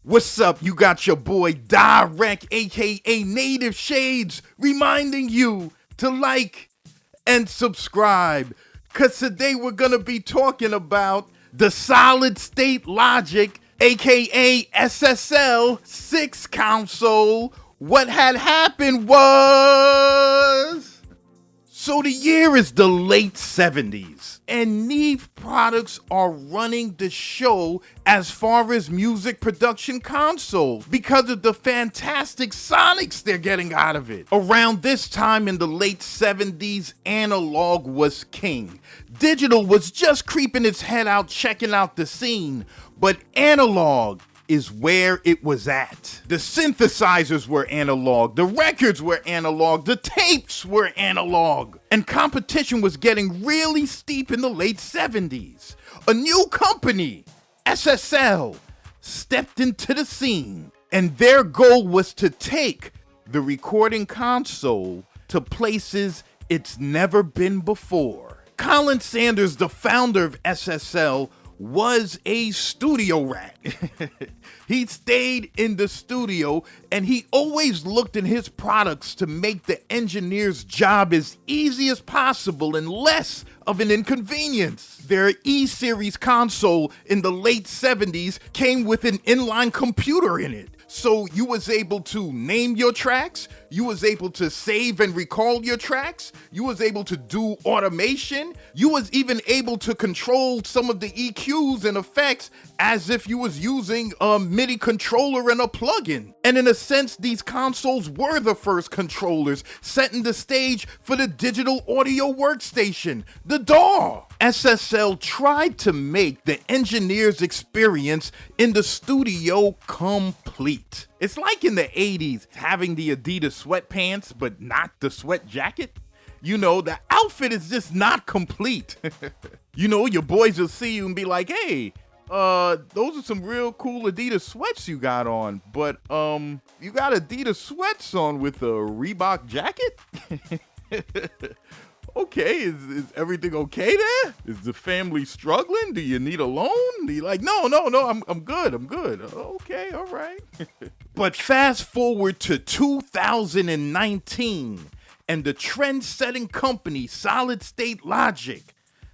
What's up? You got your boy Dyreck, aka Native Shades, reminding you to like and subscribe. Cause today we're gonna be talking about the solid state logic, aka SSL 6 console. What had happened was... So the year is the late 70s, and Neve products are running the show as far as music production consoles because of the fantastic sonics they're getting out of it. Around this time in the late 70s, analog was king. Digital was just creeping its head out, checking out the scene, but analog is where it was at. The synthesizers were analog, the records were analog, the tapes were analog, and competition was getting really steep in the late 70s. A new company, SSL, stepped into the scene, and their goal was to take the recording console to places it's never been before. Colin Sanders, the founder of SSL, was a studio rat. He stayed in the studio and he always looked in his products to make the engineer's job as easy as possible and less of an inconvenience. Their E-Series console in the late 70s came with an inline computer in it. So you was able to name your tracks, you was able to save and recall your tracks, you was able to do automation, you was even able to control some of the EQs and effects as if you was using a MIDI controller and a plugin. And in a sense, these consoles were the first controllers, setting the stage for the digital audio workstation, the DAW. SSL tried to make the engineer's experience in the studio complete. It's like in the 80s, having the Adidas sweatpants, but not the sweat jacket. You know, the outfit is just not complete. You know, your boys will see you and be like, hey, those are some real cool Adidas sweats you got on, but you got Adidas sweats on with a Reebok jacket? Okay, is everything okay there? Is the family struggling? Do you need a loan? Do you like, no, I'm good. Okay, all right. But fast forward to 2019, and the trend-setting company Solid State Logic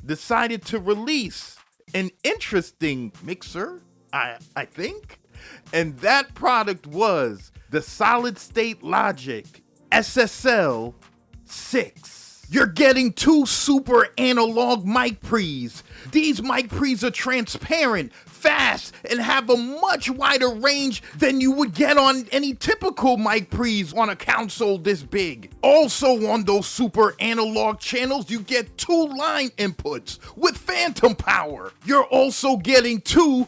decided to release an interesting mixer, I think. And that product was the Solid State Logic SSL 6. You're getting 2 super analog mic pre's. These mic pre's are transparent, fast, and have a much wider range than you would get on any typical mic pre's on a console this big. Also on those super analog channels, you get 2 line inputs with phantom power. You're also getting 2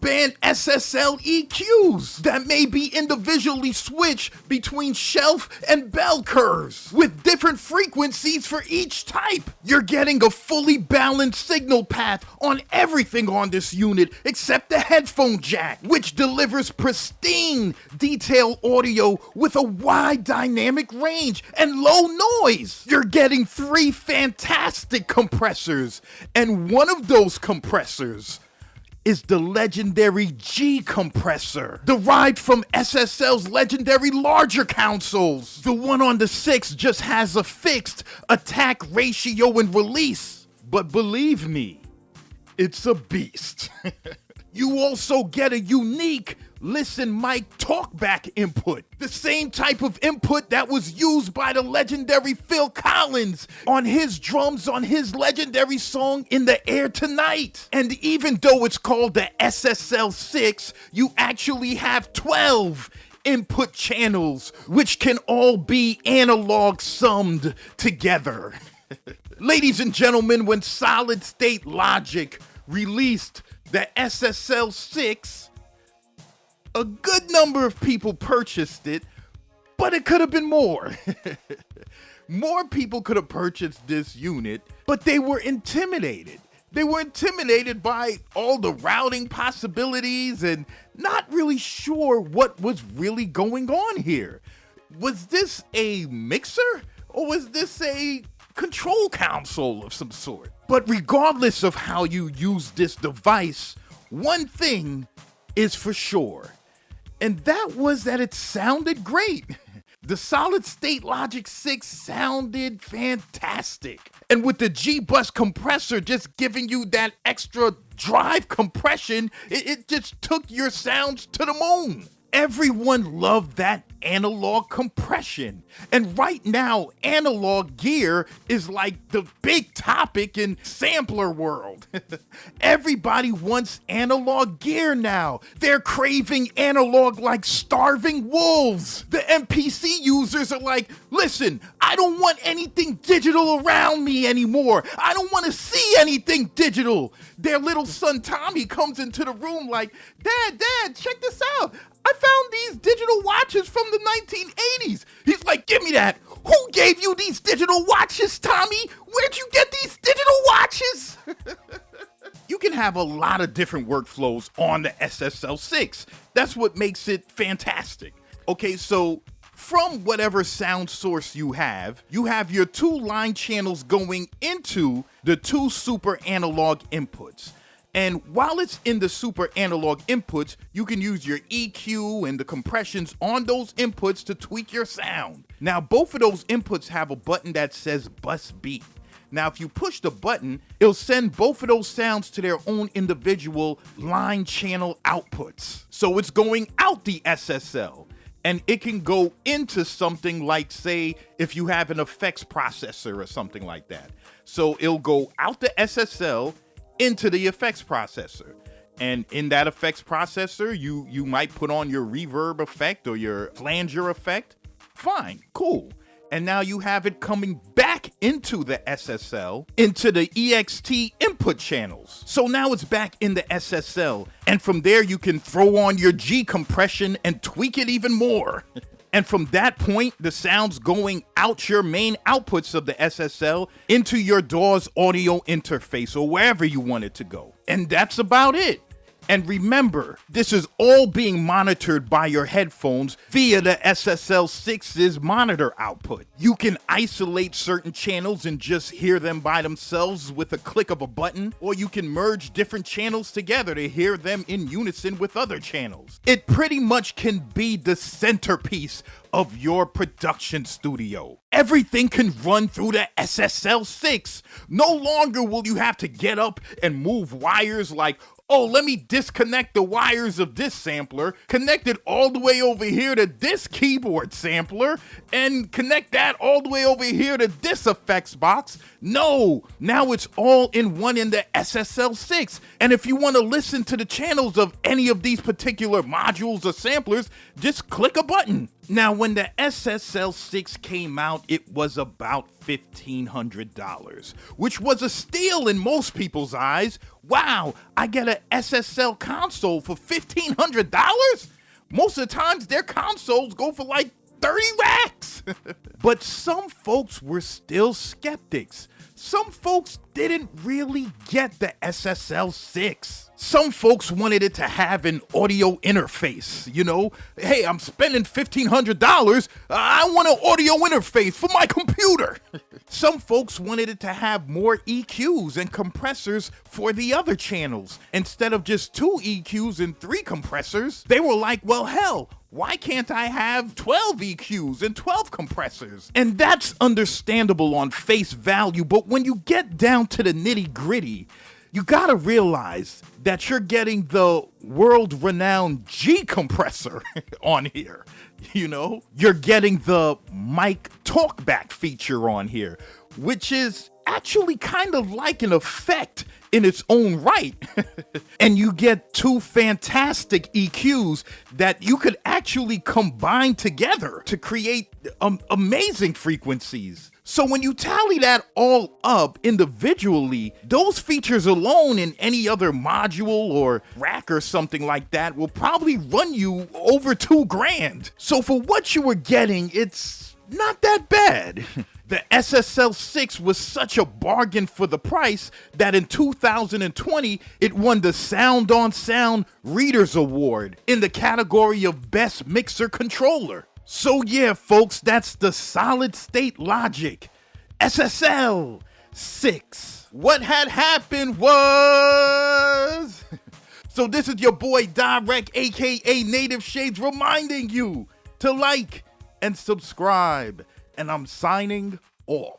band SSL EQs that may be individually switched between shelf and bell curves with different frequencies for each type. You're getting a fully balanced signal path on everything on this unit except the headphone jack, which delivers pristine detailed audio with a wide dynamic range and low noise. You're getting 3 fantastic compressors, and one of those compressors is the legendary G-COMPRESSOR, derived from SSL's legendary larger consoles. The one on the 6 just has a fixed attack ratio and release, but believe me, it's a beast. You also get a unique listen mic talkback input, the same type of input that was used by the legendary Phil Collins on his drums on his legendary song In the Air Tonight. And even though it's called the SSL 6, you actually have 12 input channels, which can all be analog summed together. Ladies and gentlemen, when Solid State Logic released the SSL 6, a good number of people purchased it, but it could have been more. More people could have purchased this unit, but they were intimidated. They were intimidated by all the routing possibilities and not really sure what was really going on here. Was this a mixer or was this a control console of some sort? But regardless of how you use this device, one thing is for sure. And that was that it sounded great. The solid state Logic 6 sounded fantastic. And with the G-Bus compressor just giving you that extra drive compression, it just took your sounds to the moon. Everyone loved that analog compression. And right now, analog gear is like the big topic in sampler world. Everybody wants analog gear now. They're craving analog like starving wolves. The MPC users are like, listen, I don't want anything digital around me anymore. I don't want to see anything digital. Their little son Tommy comes into the room like, Dad, check this out. I found these digital watches from the 1980s. He's like, give me that. Who gave you these digital watches, Tommy? Where'd you get these digital watches? You can have a lot of different workflows on the SSL 6. That's what makes it fantastic. Okay, so from whatever sound source you have your 2 line channels going into the 2 super analog inputs. And while it's in the super analog inputs, you can use your EQ and the compressions on those inputs to tweak your sound. Now, both of those inputs have a button that says bus beat. Now, if you push the button, it'll send both of those sounds to their own individual line channel outputs. So it's going out the SSL. And it can go into something like, say, if you have an effects processor or something like that. So it'll go out the SSL into the effects processor. And in that effects processor, you might put on your reverb effect or your flanger effect. Fine, cool. And now you have it coming back into the SSL, into the EXT input channels. So now it's back in the SSL. And from there, you can throw on your G compression and tweak it even more. And from that point, the sound's going out your main outputs of the SSL into your DAW's audio interface or wherever you want it to go. And that's about it. And remember, this is all being monitored by your headphones via the SSL 6's monitor output. You can isolate certain channels and just hear them by themselves with a click of a button, or you can merge different channels together to hear them in unison with other channels. It pretty much can be the centerpiece of your production studio. Everything can run through the SSL 6. No longer will you have to get up and move wires like, oh, let me disconnect the wires of this sampler, connect it all the way over here to this keyboard sampler, and connect that all the way over here to this effects box. No, now it's all in one in the SSL 6. And if you want to listen to the channels of any of these particular modules or samplers, just click a button. Now, when the SSL 6 came out, it was about $1,500, which was a steal in most people's eyes. Wow, I get an SSL console for $1,500? Most of the times, their consoles go for like 30 racks. But some folks were still skeptics. Some folks didn't really get the SSL 6. Some folks wanted it to have an audio interface, you know? Hey, I'm spending $1,500. I want an audio interface for my computer. Some folks wanted it to have more EQs and compressors for the other channels. Instead of just 2 EQs and 3 compressors, they were like, well, hell, why can't I have 12 EQs and 12 compressors? And that's understandable on face value, but when you get down to the nitty-gritty, you gotta realize that you're getting the world-renowned G-Compressor on here. You know, you're getting the mic talkback feature on here, which is actually kind of like an effect in its own right. And you get 2 fantastic EQs that you could actually combine together to create amazing frequencies. So when you tally that all up individually, those features alone in any other module or rack or something like that will probably run you over $2,000. So for what you were getting, it's not that bad. The SSL 6 was such a bargain for the price that in 2020, it won the Sound on Sound Readers Award in the category of Best Mixer Controller. So yeah, folks, that's the Solid State Logic SSL 6. What had happened was So this is your boy Dyreck, aka Native Shades, reminding you to like and subscribe. And I'm signing off.